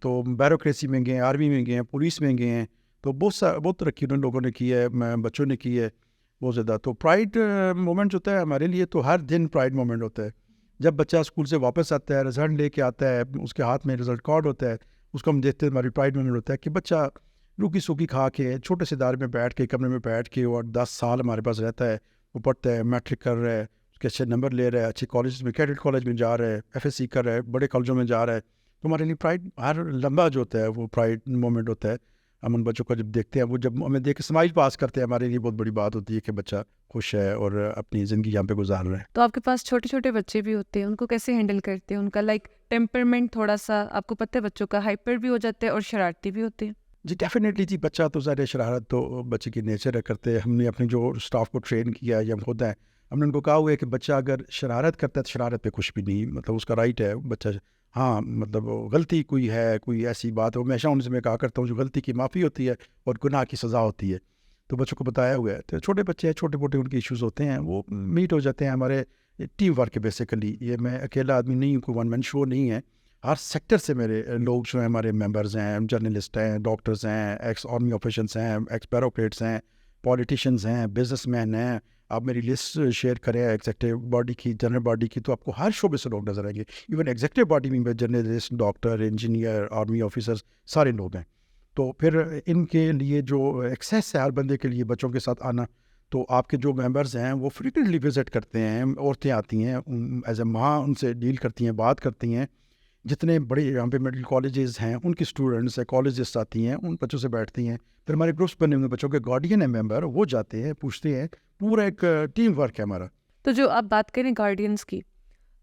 تو بیوروکریسی میں گئے ہیں, آرمی میں گئے ہیں, پولیس میں گئے ہیں. تو بہت ترقی ان لوگوں نے کی ہے, بچوں نے کی ہے بہت زیادہ. تو پرائڈ مومنٹ ہوتا ہے ہمارے لیے, تو ہر دن پرائڈ مومنٹ ہوتا ہے. جب بچہ اسکول سے واپس آتا ہے, رزلٹ لے کے آتا ہے, اس کے ہاتھ میں رزلٹ کارڈ ہوتا ہے, اس کو ہم دیکھتے ہیں. ہماری پرائڈ مومنٹ ہوتا ہے کہ بچہ روکی سوکی کھا کے چھوٹے سے ادارے میں بیٹھ کے کمرے میں بیٹھ کے اور 10 سال ہمارے پاس رہتا ہے, وہ پڑھتا ہے, میٹرک کر رہا ہے, اس کے اچھے نمبر لے رہا ہے, اچھے کالج میں کیڈٹ کالج میں جا رہا ہے, FSC کر رہا ہے, بڑے کالجوں میں جا رہا ہے. تو ہمارے لیے پرائڈ ہر لمبا جو ہوتا ہے وہ پرائڈ مومنٹ ہوتا ہے. ہم ان بچوں کو جب دیکھتے ہیں, وہ جب ہمیں دیکھ کے اسمائل پاس کرتے ہیں, ہمارے لیے بہت بڑی بات ہوتی ہے کہ بچہ خوش ہے اور اپنی زندگی یہاں پہ گزار رہا ہے. تو آپ کے پاس چھوٹے چھوٹے بچے بھی ہوتے ہیں, ان کو کیسے ہینڈل کرتے ہیں؟ ان کا ٹیمپرمنٹ تھوڑا سا آپ کو پتہ ہے بچوں کا ہائپر بھی ہو جاتا ہے اور شرارتی بھی ہوتے ہیں. جی ڈیفینیٹلی جی, بچہ تو ظاہر شرارت تو بچے کی نیچر ہے کرتے. ہم نے اپنے جو اسٹاف کو ٹرین کیا یا ہم خود ہیں, ہم نے ان کو کہا ہوا ہے کہ بچہ اگر شرارت کرتا ہے تو شرارت پہ خوش بھی نہیں, مطلب اس کا رائٹ ہے بچہ. ہاں مطلب غلطی کوئی ہے, کوئی ایسی بات ہے, ہمیشہ ان سے میں کہا کرتا ہوں جو غلطی کی معافی ہوتی ہے اور گناہ کی سزا ہوتی ہے, تو بچوں کو بتایا ہوا ہے. تو چھوٹے بچے ہیں, چھوٹے موٹے ان کے ایشوز ہوتے ہیں, وہ میٹ ہو جاتے ہیں. ہمارے ٹیم ورک ہے بیسیکلی, یہ میں اکیلا آدمی نہیں ہوں, کوئی ون مین شو نہیں ہے. ہر سیکٹر سے میرے لوگ جو ہیں ہمارے ممبرز ہیں, جرنلسٹ ہیں, ڈاکٹرز ہیں, ایکس آرمی آفیشنس ہیں, ایکس بیوروکریٹس ہیں, پولیٹیشینز ہیں, بزنس مین ہیں. آپ میری لسٹ شیئر کریں ایگزیکٹو باڈی کی, جنرل باڈی کی, تو آپ کو ہر شعبے سے لوگ نظر آئیں گے. ایون ایگزیکٹو باڈی میں journalist, doctor, engineer, army officers سارے لوگ ہیں. تو پھر ان کے لیے جو ایکسیس ہے ہر بندے کے لیے بچوں کے ساتھ آنا, تو آپ کے جو ممبرز ہیں وہ فریکوینٹلی وزٹ کرتے ہیں. عورتیں آتی ہیں ایز اے ماں, ان سے ڈیل کرتی ہیں, بات کرتی ہیں. جتنے بڑے یہاں پہ میڈیکل کالجز ہیں ان کی اسٹوڈنٹس ہیں, کالجسٹ آتی ہیں, ان بچوں سے بیٹھتی ہیں. پھر ہمارے گروپس بنے ہوئے بچوں کے گارڈین ہیں ممبر, وہ جاتے ہیں, پوچھتے ہیں. پورا ایک ٹیم ورک ہے ہمارا. تو جو آپ بات کریں گارڈینس کی,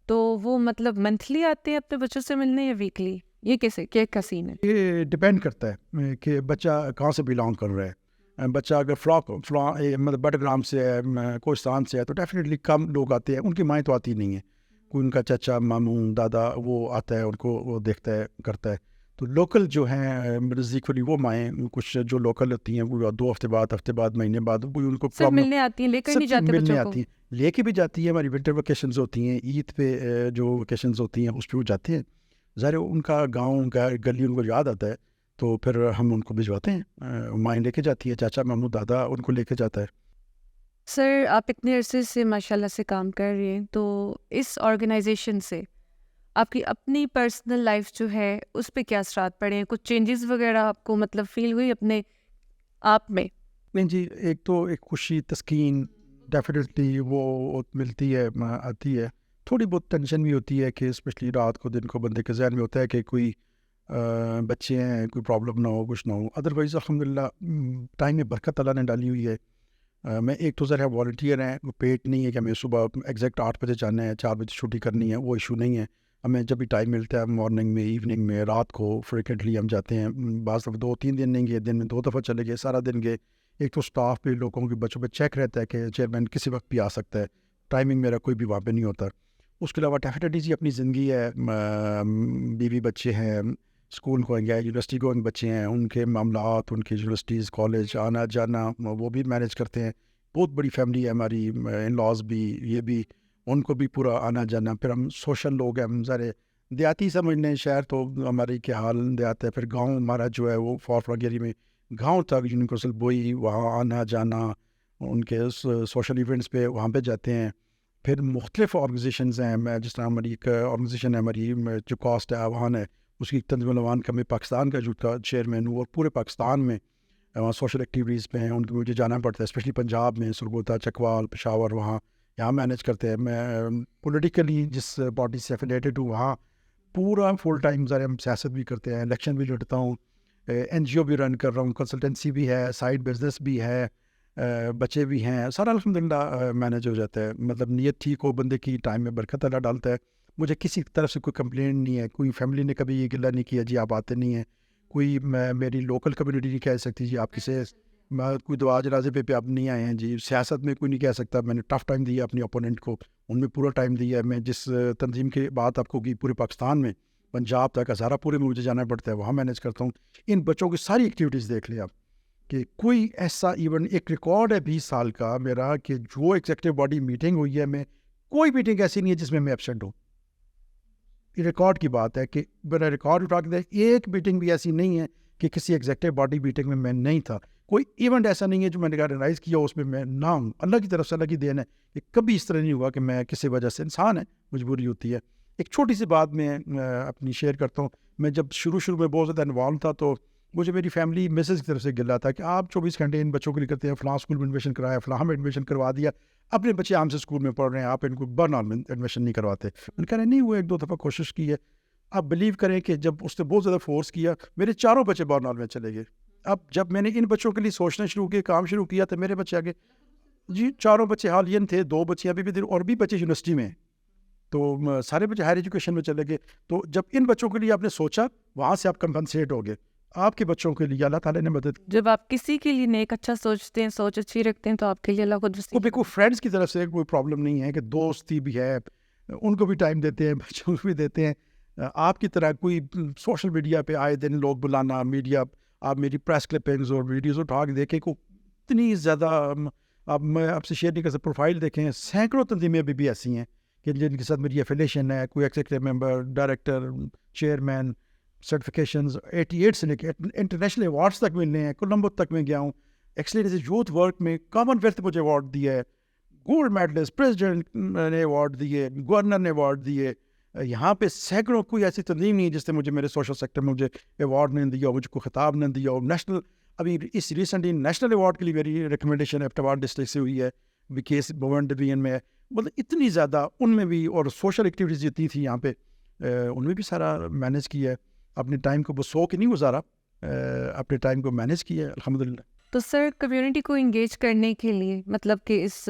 تو وہ مطلب منتھلی آتے ہیں اپنے بچوں سے ملنے یا ویکلی؟ یہ کیسے کیا سین ہے؟ یہ ڈپینڈ کرتا ہے کہ بچہ کہاں سے بلانگ کر رہا ہے. بچہ اگر مطلب بٹگرام سے ہے, کوہستان سے ہے, تو ڈیفینیٹلی کم لوگ آتے ہیں. ان کی مائیں تو آتی نہیں ہیں, کوئی ان کا چچا, ماموں, دادا وہ آتا ہے, ان کو وہ دیکھتا ہے, کرتا ہے. تو لوکل جو ہیں نزدیکلی وہ مائیں کچھ جو لوکل ہوتی ہیں وہ 2 ہفتے بعد, مہینے بعد, کوئی ان کو صرف ملنے آتی ہیں, لے کر نہیں جاتے ملنے بچوں کو؟ آتی ہیں, لے کے بھی جاتی ہے. ہماری ونٹر ویکیشنز ہوتی ہیں, عید پہ جو ویکیشنز ہوتی ہیں اس پہ وہ جاتے ہیں. ظاہر ان کا گاؤں گلی ان کو یاد آتا ہے, تو پھر ہم ان کو بھجواتے ہیں. مائیں لے کے جاتی ہے, چاچا, ماموں, دادا ان کو لے کے جاتا ہے. سر آپ اتنے عرصے سے ماشاء اللہ سے کام کر رہے ہیں, تو اس آرگنائزیشن سے آپ کی اپنی پرسنل لائف جو ہے اس پہ کیا اثرات پڑے ہیں؟ کچھ چینجز وغیرہ آپ کو مطلب فیل ہوئی اپنے آپ میں؟ نہیں جی, ایک تو ایک خوشی, تسکین ڈیفینیٹلی وہ ملتی ہے, آتی ہے. تھوڑی بہت ٹینشن بھی ہوتی ہے کہ اسپیشلی رات کو, دن کو بندے کے ذہن میں ہوتا ہے کہ کوئی بچے ہیں, کوئی پرابلم نہ ہو, کچھ نہ ہو. ادروائز الحمدللہ ٹائم میں برکت اللہ نے ڈالی ہوئی ہے. میں ایک تو ذرا والنٹیئر ہیں, پیٹ نہیں ہے کہ ہمیں صبح ایگزیکٹ 8 بجے جانا ہے, 4 بجے چھٹی کرنی ہے, وہ ایشو نہیں ہے. ہمیں جب بھی ٹائم ملتا ہے مارننگ میں, ایوننگ میں, رات کو فریکوینٹلی ہم جاتے ہیں. بعض دفعہ 2-3 دن نہیں گئے, دن میں 2 دفعہ چلے گئے, سارا دن گئے. ایک تو اسٹاف پہ لوگوں کے بچوں پہ چیک رہتا ہے کہ چیئرمین کسی وقت بھی آ سکتا ہے, ٹائمنگ میرا کوئی بھی وہاں پہ نہیں ہوتا. اس کے علاوہ ڈیفینیٹلی جی اپنی زندگی ہے, بیوی بچے ہیں, اسکول گوئنگ ہے, یونیورسٹی گوئنگ بچے ہیں, ان کے معاملات, ان کے یونیورسٹیز, کالج آنا جانا وہ بھی مینیج کرتے ہیں. بہت بڑی فیملی ہے ہماری, ان لاز بھی, یہ بھی, ان کو بھی پورا آنا جانا. پھر ہم سوشل لوگ ہیں, ہم سارے دیہاتی سمجھنے, شہر تو ہماری کیا حال دیہات ہے. پھر گاؤں ہمارا جو ہے وہ فار فرنگیری میں گاؤں تک یونیورسل بوئی, وہاں آنا جانا, ان کے سوشل ایونٹس پہ وہاں پہ جاتے ہیں. پھر مختلف آرگنائزیشنز ہیں, میں جس طرح ہماری ایک آرگنائزیشن ہے ہماری جو کاسٹ ہے عوان ہے, اس کی تنظیم العوان کا میں پاکستان کا جو چیئرمین ہوں, اور پورے پاکستان میں وہاں سوشل ایکٹیویٹیز پہ ہیں, ان کو مجھے جانا پڑتا ہے. اسپیشلی پنجاب میں سرگوتا, چکوال, پشاور, وہاں یہاں مینیج کرتے ہیں. میں پولیٹیکلی جس پارٹی سے افیلیٹڈ ہوں وہاں پورا فل ٹائم ذرا ہم سیاست بھی کرتے ہیں, الیکشن بھی لڑتا ہوں, NGO بھی رن کر رہا ہوں, کنسلٹنسی بھی ہے, سائڈ بزنس بھی ہے, بچے بھی ہیں, سارا الحمدللہ مینیج ہو جاتا ہے. مطلب نیت ٹھیک ہو بندے کی, ٹائم میں برکت اللہ ڈالتا ہے. مجھے کسی طرف سے کوئی کمپلینٹ نہیں ہے, کوئی فیملی نے کبھی یہ گلہ نہیں کیا جی آپ آتے نہیں ہیں, کوئی میری لوکل کمیونٹی نہیں کہہ سکتی جی آپ کسے کوئی دعا جنازے پہ آپ نہیں آئے ہیں جی. سیاست میں کوئی نہیں کہہ سکتا میں نے ٹف ٹائم دیا اپنے اپوننٹ کو, ان میں پورا ٹائم دیا ہے. میں جس تنظیم کی بات آپ کو کی پورے پاکستان میں, پنجاب تک, ہزارہ پورے میں مجھے جانا پڑتا ہے, وہاں مینیج کرتا ہوں. ان بچوں کی ساری ایکٹیویٹیز دیکھ لیں آپ کہ کوئی ایسا ایون ایک ریکارڈ ہے 20 سال کا میرا کہ جو ایگزیکٹو باڈی میٹنگ ہوئی ہے, میں کوئی میٹنگ ایسی نہیں ہے جس میں ایبسینٹ ہوں. یہ ریکارڈ کی بات ہے کہ میرا ریکارڈ اٹھا کے ایک میٹنگ بھی ایسی نہیں ہے کہ کسی ایگزیکٹو باڈی میٹنگ میں نہیں تھا. کوئی ایونٹ ایسا نہیں ہے جو میں نے آرگنائز کیا اس میں نہ ہوں. اللہ کی طرف سے اللہ کی دین ہے کہ کبھی اس طرح نہیں ہوا کہ میں کسی وجہ سے, انسان ہے, مجبوری ہوتی ہے. ایک چھوٹی سی بات میں اپنی شیئر کرتا ہوں. میں جب شروع میں بہت زیادہ انوالو تھا تو مجھے میری فیملی مسز کی طرف سے گلا تھا کہ آپ 24 گھنٹے ان بچوں کے لیے کرتے ہیں، فلاں اسکول میں ایڈمیشن کرایا، فلاں میں ایڈمیشن کروا دیا، اپنے بچے عام سے اسکول میں پڑھ رہے ہیں، آپ ان کو برنال میں ایڈمیشن نہیں کرواتے. میں نے کہا نہیں، وہ 1-2 دفعہ کوشش کی ہے. آپ بلیو کریں کہ جب اس نے بہت زیادہ فورس کیا، میرے چاروں بچے برنال میں چلے گئے. اب جب میں نے ان بچوں کے لیے سوچنا شروع کیا، کام شروع کیا، تو میرے بچے آگے جی چاروں بچے حالین تھے، 2 بچے ابھی بھی اور بھی بچے یونیورسٹی میں، تو سارے بچے ہائر ایجوکیشن میں چلے گئے. تو جب ان بچوں کے لیے آپ نے سوچا، وہاں سے آپ کمپنسیٹ ہو گئے. آپ کے بچوں کے لیے اللہ تعالیٰ نے مدد. جب آپ کسی کے لیے نیک اچھا سوچتے ہیں، سوچ اچھی رکھتے ہیں، تو آپ کے لیے اللہ خود وہ بھی کوئی فرینڈس کی طرف سے کوئی پرابلم نہیں ہے کہ دوستی بھی ہے، ان کو بھی ٹائم دیتے ہیں، بچوں کو بھی دیتے ہیں. آپ کی طرح کوئی سوشل میڈیا پہ آئے دن لوگ بلانا، میڈیا آپ میری پریس کلپنگز اور ویڈیوز اٹھا کے دیکھیں کو اتنی زیادہ اب میں آپ سے شیئر نہیں کر سکتا. پروفائل دیکھیں، سینکڑوں تنظیمیں ابھی بھی ایسی ہیں کہ جن کے ساتھ میری ایفیلیشن ہے، کوئی executive member, director, chairman, certifications 88 سے لے کے انٹرنیشنل ایوارڈس تک ملنے ہیں. کولمبو تک میں گیا ہوں، ایکسلنس یوتھ ورک میں کامن ویلتھ مجھے ایوارڈ دیا ہے، گولڈ میڈلسٹ، پریزیڈنٹ نے ایوارڈ دیے، گورنر نے ایوارڈ دیے. یہاں پہ سینکڑوں کوئی ایسی تنظیم نہیں ہے جس نے مجھے میرے سوشل سیکٹر میں مجھے ایوارڈ نہیں دیا ہو، مجھے کوئی خطاب نہیں دیا ہو. نیشنل ابھی اس ریسنٹلی نیشنل ایوارڈ کے لیے میری ریکمنڈیشن ایبٹاباد ڈسٹرکٹ سے ہوئی ہے، کیس بھون ڈویژن میں. مطلب اتنی زیادہ ان میں بھی، اور سوشل ایکٹیویٹیز جتنی تھی یہاں پہ ان میں بھی سارا مینیج کیا ہے. اپنے ٹائم کو بس سو کے نہیں گزارا، اپنے ٹائم کو مینیج کیا ہے الحمدللہ. تو سر کمیونٹی کو انگیج کرنے کے لیے، مطلب کہ اس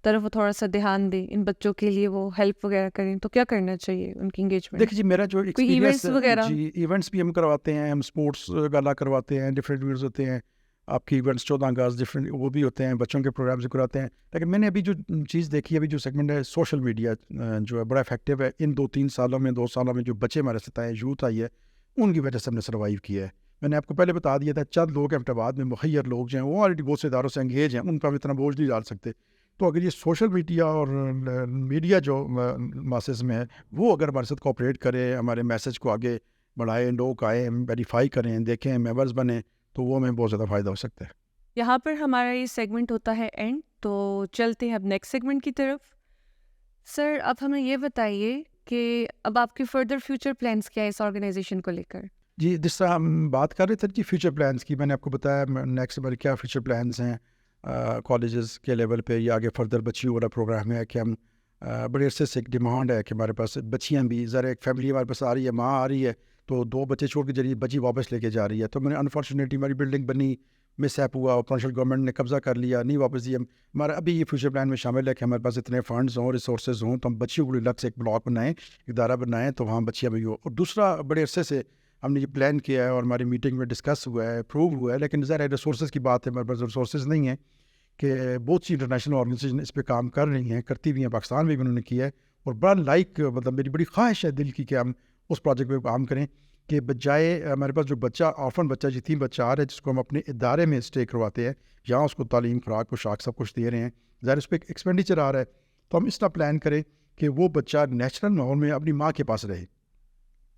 طرف وہ تھوڑا سا دھیان دیں، ان بچوں کے لیے وہ ہیلپ وغیرہ کریں، تو کیا کرنا چاہیے ان کی انگیجمنٹ؟ دیکھیے جی، میرا جو ایکسپیرینس وغیرہ جی ایونٹس بھی ہم کرواتے ہیں، ہم اسپورٹس گالا کرواتے ہیں، ڈفرینٹ ایونٹس ہوتے ہیں آپ کے ایونٹس 14 اگست ڈفرینٹ وہ بھی ہوتے ہیں، بچوں کے پروگرامس بھی کراتے ہیں. لیکن میں نے ابھی جو چیز دیکھی ہے، ابھی جو سیگمنٹ ہے سوشل میڈیا جو ہے بڑا افیکٹو ہے. ان 2-3 سالوں میں 2 سالوں میں جو بچے ہمارے ساتھ آئے، یوتھ آئی ہے، ان کی وجہ سے ہم نے سروائیو کیا ہے. میں نے آپ کو پہلے بتا دیا تھا، چند لوگ ایبٹاباد میں مخیر لوگ جو ہیں وہ آلریڈی بہت سے اداروں سے انگیج ہیں، ان پر ہم اتنا بوجھ نہیں ڈال سکتے. تو اگر یہ سوشل میڈیا اور میڈیا جو ماسز میں ہے، وہ اگر ہمارے ساتھ کوآپریٹ کرے، ہمارے میسج کو آگے بڑھائیں، لوگ آئیں، ویریفائی کریں، دیکھیں، ممبرز بنیں، تو وہ ہمیں بہت زیادہ فائدہ ہو سکتا ہے. یہاں پر ہمارا یہ سیگمنٹ ہوتا ہے اینڈ، تو چلتے ہیں اب نیکسٹ سیگمنٹ کی طرف. سر اب ہمیں یہ بتائیے کہ اب آپ کے فردر فیوچر پلانس کیا ہے اس آرگنائزیشن کو لے کر؟ جی جس طرح ہم بات کر رہے تھے جی فیوچر پلانس کی، میں نے آپ کو بتایا نیکسٹ ہمارے کیا فیوچر پلانس ہیں کالجز کے لیول پہ یا آگے فردر بچیوں والا پروگرام ہے کہ ہم بڑے عرصے سے ایک ڈیمانڈ ہے کہ ہمارے پاس بچیاں بھی، ذرا ایک فیملی ہمارے پاس آ رہی ہے، ماں آ رہی ہے تو 2 بچے چھوڑ کے جریے بچی واپس لے کے جا رہی ہے. تو میں نے انفارچونیٹلی ہماری بلڈنگ بنی، مس ایپ ہوا، پروونشل گورنمنٹ نے قبضہ کر لیا، نہیں واپس دیا. ہمارا ابھی یہ فیوچر پلان میں شامل ہے کہ ہمارے پاس اتنے فنڈز ہوں، ریسورسز ہوں، تو ہم بچیوں کو الگ سے ایک بلاک بنائیں، ادارہ بنائیں، تو وہاں بچیاں بھی ہو. اور دوسرا بڑے عرصے سے ہم نے یہ پلان کیا ہے اور ہماری میٹنگ میں ڈسکس ہوا ہے، اپروو ہوا ہے، لیکن ظاہر ہے ریسورسز کی بات ہے، ہمارے پاس ریسورسز نہیں ہیں کہ بہت سی انٹرنیشنل آرگنائزیشن اس پہ کام کر رہی ہیں، کرتی بھی ہیں، پاکستان میں بھی انہوں نے کیا ہے. اور بڑا مطلب میری بڑی خواہش ہے دل کی کہ ہم اس پروجیکٹ پہ کام کریں کہ بجائے ہمارے پاس جو بچہ آرفن بچہ یتیم بچہ آ رہا ہے جس کو ہم اپنے ادارے میں اسٹے کرواتے ہیں، یہاں اس کو تعلیم، خوراک، پوشاک سب کچھ دے رہے ہیں، ظاہر اس پہ ایک ایکسپینڈیچر آ رہا ہے، تو ہم اس طرح پلان کریں کہ وہ بچہ نیچرل ماحول میں اپنی ماں کے پاس رہے.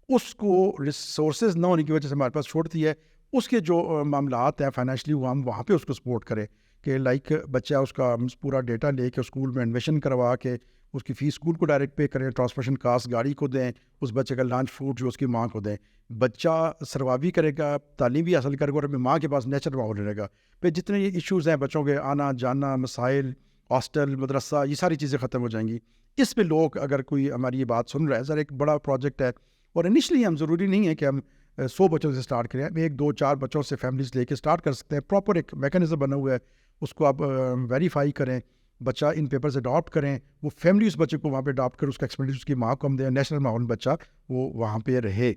اس کو ریسورسز نہ ہونے کی وجہ سے ہمارے پاس چھوڑتی ہے، اس کے جو معاملات ہیں فائنینشلی وہ ہم وہاں پہ اس کو سپورٹ کریں کہ لائک بچہ اس کا پورا ڈیٹا لے کے اسکول میں ایڈمیشن کروا کے اس کی فیس اسکول کو ڈائریکٹ پے کریں، ٹرانسپورٹیشن کاسٹ گاڑی کو دیں، اس بچے کا لنچ فوڈ جو اس کی ماں کو دیں. بچہ سروائیو کرے گا، تعلیم بھی حاصل کرے گا اور اپنی ماں کے پاس نیچرل ماحول رہے گا. پھر جتنے یہ ایشوز ہیں بچوں کے آنا جانا، مسائل، ہاسٹل، مدرسہ، یہ ساری چیزیں ختم ہو جائیں گی. اس پہ لوگ اگر کوئی ہماری یہ بات سن رہا ہے، سر ایک بڑا پروجیکٹ ہے، اور انیشلی ہم ضروری نہیں ہے کہ ہم 100 بچوں سے سٹارٹ کریں، ہم 1-2-4 بچوں سے فیملیز لے کے سٹارٹ کر سکتے ہیں. پراپر ایک میکانزم بنا ہوا ہے، اس کو آپ ویریفائی کریں، بچہ ان پیپرز اڈاپٹ کریں، وہ فیملی اس بچے کو وہاں پہ اڈاپٹ کرے، اس کا ایکسپیرینس اس کی ماں کو ہم دیں، نیشنل ماحول بچہ وہ وہاں پہ رہے.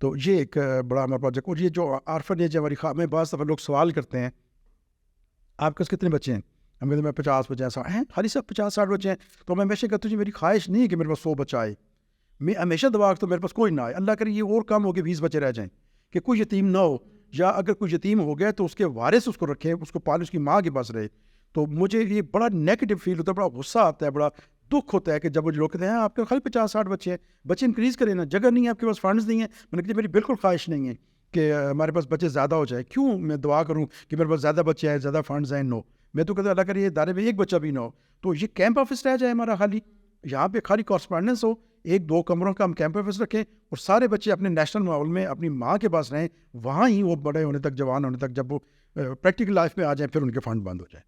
تو یہ ایک بڑا ہمارا پروجیکٹ. اور یہ جو آرفنیج ہے ہماری میں بعض دفعہ لوگ سوال کرتے ہیں آپ کے پاس کتنے بچے ہیں؟ ہم کہتے ہیں میں 50 بچے ہیں، خالی صاحب 50-60 بچے ہیں. تو میں ہمیشہ کہتا ہوں جی میری خواہش نہیں ہے کہ میرے پاس 100 بچہ آئے، میں ہمیشہ دعا کرتا ہوں میرے پاس کوئی نہ آئے، اللہ کرے یہ اور کم ہو کے 20 بچے رہ جائیں کہ کوئی یتیم نہ ہو، یا اگر کوئی یتیم ہو گیا تو اس کے وارث اس کو رکھیں، اس کو پالے، اس کی ماں کے پاس رہے. تو مجھے یہ بڑا نیگیٹو فیل ہوتا ہے، بڑا غصہ آتا ہے، بڑا دکھ ہوتا ہے کہ جب وہ لوگ کہتے ہیں آپ کے خالی 50-60 بچے ہیں، بچے انکریز کریں نا، جگہ نہیں ہے آپ کے پاس، فنڈز نہیں ہیں. میں نے کہا میری بالکل خواہش نہیں ہے کہ ہمارے پاس بچے زیادہ ہو جائے، کیوں میں دعا کروں کہ میرے پاس زیادہ بچے ہیں، زیادہ فنڈز ہیں؟ نو، میں تو کہتا اللہ کرے یہ ادارے میں ایک بچہ بھی نہ ہو، تو یہ کیمپ آفس رہ جائے ہمارا خالی، یہاں پہ خالی کورسپونڈنس ہو، ایک 2 کمروں کا ہم کیمپ آفس رکھیں اور سارے بچے اپنے نیشنل ماحول میں اپنی ماں کے پاس رہیں, وہاں ہی وہ بڑے ہونے تک, جوان ہونے تک, جب وہ پریکٹیکل لائف میں آ جائیں پھر ان کے فنڈ بند ہو جائیں.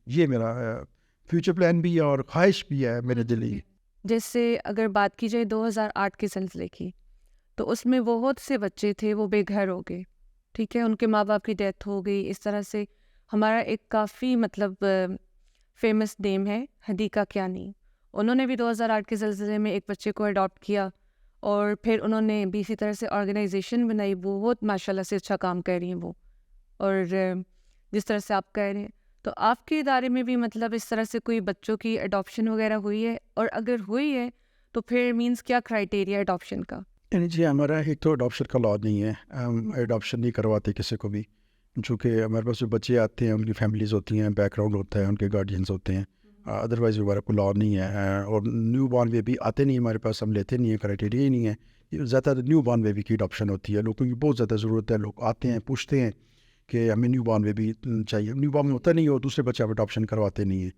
یہ میرا فیوچر پلان بھی ہے اور خواہش بھی ہے میرے دلی. جیسے اگر بات کی جائے 2008 کے زلزلے کی, تو اس میں بہت سے بچے تھے وہ بے گھر ہو گئے, ٹھیک ہے, ان کے ماں باپ کی ڈیتھ ہو گئی. اس طرح سے ہمارا ایک کافی مطلب فیمس نیم ہے حدیقہ کیانی, انہوں نے بھی 2008 کے زلزلے میں ایک بچے کو اڈاپٹ کیا, اور پھر انہوں نے بھی اسی طرح سے آرگنائزیشن بنائی, بہت ماشاء اللہ سے اچھا کام کر رہی ہیں وہ. اور جس طرح سے آپ کہہ رہے ہیں, تو آپ کے ادارے میں بھی مطلب اس طرح سے کوئی بچوں کی اڈاپشن وغیرہ ہوئی ہے, اور اگر ہوئی ہے تو پھر مینس کیا کرائیٹیریا اڈاپشن کا؟ جی ہمارا ایک تو اڈاپشن کا لا نہیں ہے, ہم اڈاپشن نہیں کرواتے کسی کو بھی, چونکہ ہمارے پاس جو بچے آتے ہیں ان کی فیملیز ہوتی ہیں, بیک گراؤنڈ ہوتا ہے, ان کے گارڈینس ہوتے ہیں, ادروائز ہمارا کوئی لا نہیں ہے. اور نیو بارن بیبی آتے نہیں ہمارے پاس, ہم لیتے نہیں ہیں, کرائٹیریا ہی نہیں ہے. زیادہ تر نیو بارن بیبی کی اڈاپشن ہوتی ہے, لوگوں کی بہت زیادہ ضرورت ہے, لوگ آتے ہیں پوچھتے ہیں کہ ہمیں نیو بارن بیبی چاہیے. نیو بارن ہوتا نہیں ہے اور دوسرے بچے آپ اڈاپشن کرواتے نہیں ہیں.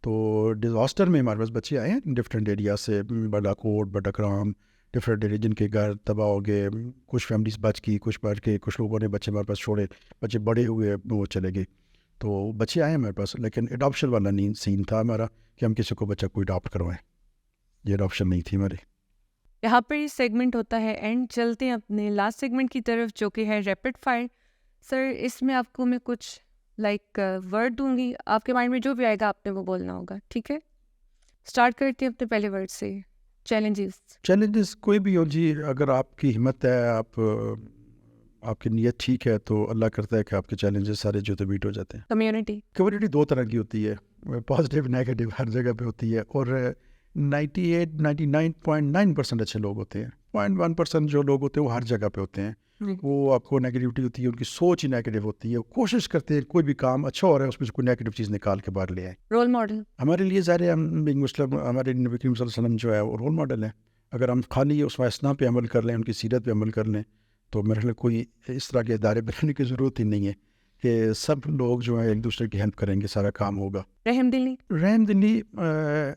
تو ڈیزاسٹر میں ہمارے پاس بچے آئے ہیں ڈفرینٹ ایریا سے, بڑا کوٹ, بڑا کرام, ڈفرینٹ ایریا جن کے گھر تباہ ہو گئے, کچھ فیملیز بچ کی, کچھ بچ کے, کچھ لوگوں نے بچے ہمارے پاس چھوڑے, بچے بڑے ہوئے وہ چلے گئے. تو بچے آئے ہمارے پاس, لیکن اڈاپشن والا نہیں سین تھا ہمارا کہ ہم کسی کو بچہ کو اڈاپٹ کروائیں, یہ اڈاپشن نہیں تھی ہماری. یہاں پر یہ سیگمنٹ ہوتا ہے اینڈ. چلتے ہیں اپنے لاسٹ سیگمنٹ کی طرف جو کہ ہے ریپڈ فائر. سر اس میں آپ کو میں کچھ لائک ورڈ دوں گی, آپ کے مائنڈ میں جو بھی آئے گا آپ نے وہ بولنا ہوگا, ٹھیک ہے؟ اسٹارٹ کرتے ہیں اپنے پہلے ورڈ سے, چیلنجز. کوئی بھی ہو جی, اگر آپ کی ہمت ہے, آپ کی نیت ٹھیک ہے, تو اللہ کرتا ہے کہ آپ کے چیلنجز سارے جو تو بیٹ ہو جاتے ہیں. کمیونٹی 2 طرح کی ہوتی ہے, پازیٹیو نیگیٹو ہر جگہ پہ ہوتی ہے, اور 99.9% اچھے لوگ ہوتے ہیں, 0.1% جو لوگ ہوتے ہیں وہ ہر جگہ پہ ہوتے ہیں. وہ آپ کو نیگیٹیوٹی ہوتی ہے, ان کی سوچ ہی نیگیٹو ہوتی ہے, وہ کوشش کرتے ہیں کوئی بھی کام اچھا ہو رہا ہے اس میں سے کوئی نیگیٹو چیز نکال کے باہر لے آئیں. رول ماڈل ہمارے لیے ظاہر ہے, ہم بینگ مسلم, ہمارے نبی کریم صلی اللہ علیہ وسلم جو ہے وہ رول ماڈل ہیں. اگر ہم خالی اس فیصلہ پہ عمل کر لیں, ان کی سیرت پہ عمل کر لیں, تو میرے خیال کوئی اس طرح کے ادارے بنانے کی ضرورت ہی نہیں ہے کہ سب لوگ جو ہیں ایک دوسرے کی ہیلپ کریں گے, سارا کام ہوگا. رحم دلی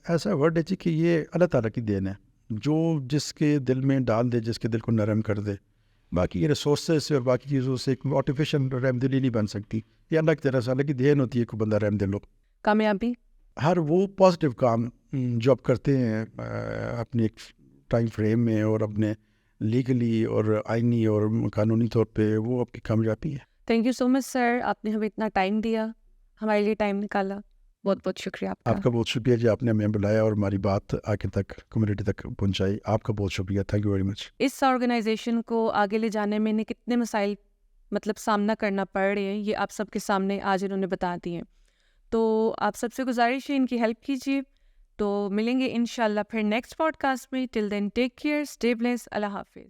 ایسا ورڈ ہے جی کہ یہ اللہ تعالیٰ کی دین ہے, جو جس کے دل میں ڈال دے, جس کے دل کو نرم کر دے. باقی یہ ریسورسز سے اور باقی چیزوں سے ایک آرٹیفیشل رحم دلی نہیں بن سکتی, یہ اللہ کی طرح سے اللہ کی دین ہوتی ہے کہ بندہ رحم دل ہو. کامیابی, ہر وہ پازیٹیو کام جو آپ کرتے ہیں اپنے ایک ٹائم فریم میں اور اپنے لیگلی اور آئینی اور قانونی طور پہ, وہ آپ کی کامیابی ہے. تھینک یو سو مچ سر, آپ نے ہمیں اتنا ٹائم دیا, ہمارے لیے ٹائم نکالا, بہت بہت شکریہ آپ کا. بہت شکریہ جی, آپ نے ہمیں بلایا اور ہماری بات آگے تک کمیونٹی تک پہنچائی. آپ کا بہت شکریہ, تھینک یو ویری مچ. اس آرگنائزیشن کو آگے لے جانے میں انہیں کتنے مسائل مطلب سامنا کرنا پڑ رہے ہیں, یہ آپ سب کے سامنے آج انہوں نے بتا دیے. تو آپ سب سے گزارش ہے ان کی ہیلپ کیجیے. تو ملیں گے انشاءاللہ پھر نیکسٹ پوڈ کاسٹ میں. ٹل دین ٹیک کیئر, اسٹے بلیس, اللہ حافظ.